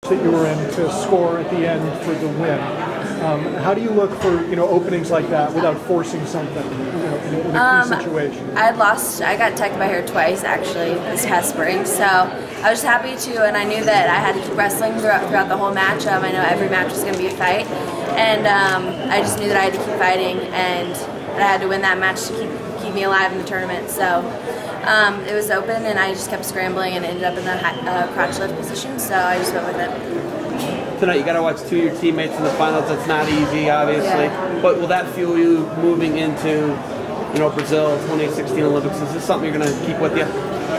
that you were in to score at the end for the win. How do you look for openings like that without forcing something in a key situation? I got teched by her twice actually this past spring, so I was just happy to, and I knew that I had to keep wrestling throughout the whole match. I know every match was going to be a fight, and I just knew that I had to keep fighting, and that I had to win that match to keep me alive in the tournament. So it was open, and I just kept scrambling and ended up in the crotch lift position, so I just went with it. Tonight you got to watch two of your teammates in the finals. That's not easy, obviously. Yeah. But will that fuel you moving into, Brazil 2016 Olympics? Is this something you're going to keep with you?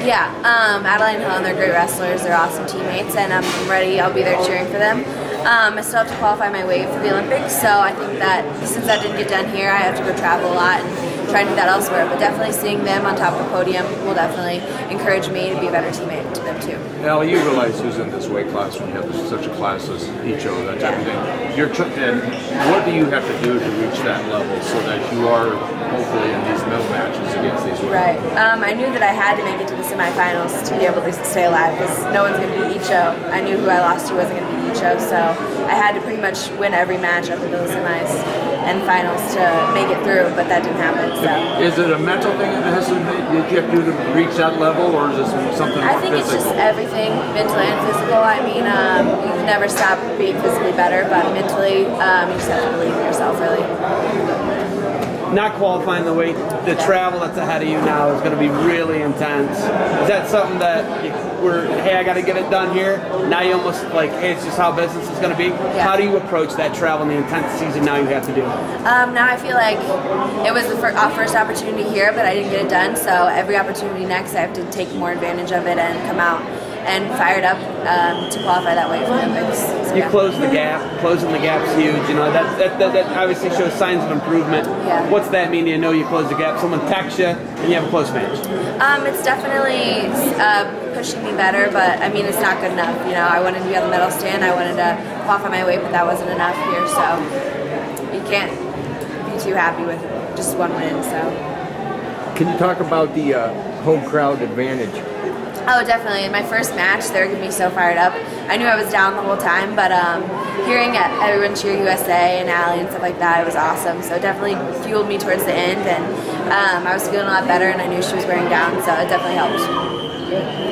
Yeah, Adeline and Helen, they're great wrestlers. They're awesome teammates, and I'm ready. I'll be there cheering for them. I still have to qualify my weight for the Olympics, so I think that since that didn't get done here, I have to go travel a lot and try to do that elsewhere. But definitely seeing them on top of the podium will definitely encourage me to be a better teammate to them too. Alli, you realize who's in this weight class when you have such a class as Icho, that type of thing. And what do you have to do to reach that level so that you are hopefully in these middle matches against these women? Right. I knew that I had to make it to the semifinals to be able to stay alive because no one's going to beat Icho. I knew who I lost to wasn't going to beat Icho, so I had to pretty much win every match up until the semis and finals to make it through, but that didn't happen. So. Is it a mental thing that you have to do to reach that level, or is this something I think physical? It's just everything, mental and physical. I mean, you can never stop being physically better, but mentally, you just have to believe in yourself, really. Not qualifying the weight, the travel that's ahead of you now is going to be really intense. Is that something that hey, I got to get it done here? Now you almost hey, it's just how business is going to be. Yeah. How do you approach that travel and the intensities that now you have to do? Now I feel like it was the first opportunity here, but I didn't get it done. So every opportunity next, I have to take more advantage of it and come out and fired up to qualify that way for the Olympics. So, you close the gap. Closing the gap's huge. That obviously shows signs of improvement. Yeah. What's that mean? You know you close the gap. Someone texts you and you have a close match. It's definitely pushing me better, but I mean it's not good enough. I wanted to be on the medal stand. I wanted to qualify my weight, but that wasn't enough here. So you can't be too happy with just one win. So. Can you talk about the home crowd advantage? Oh, definitely. In my first match, they were getting me so fired up. I knew I was down the whole time, but hearing everyone cheer USA and Alli and stuff like that, it was awesome. So it definitely fueled me towards the end, and I was feeling a lot better, and I knew she was wearing down, so it definitely helped.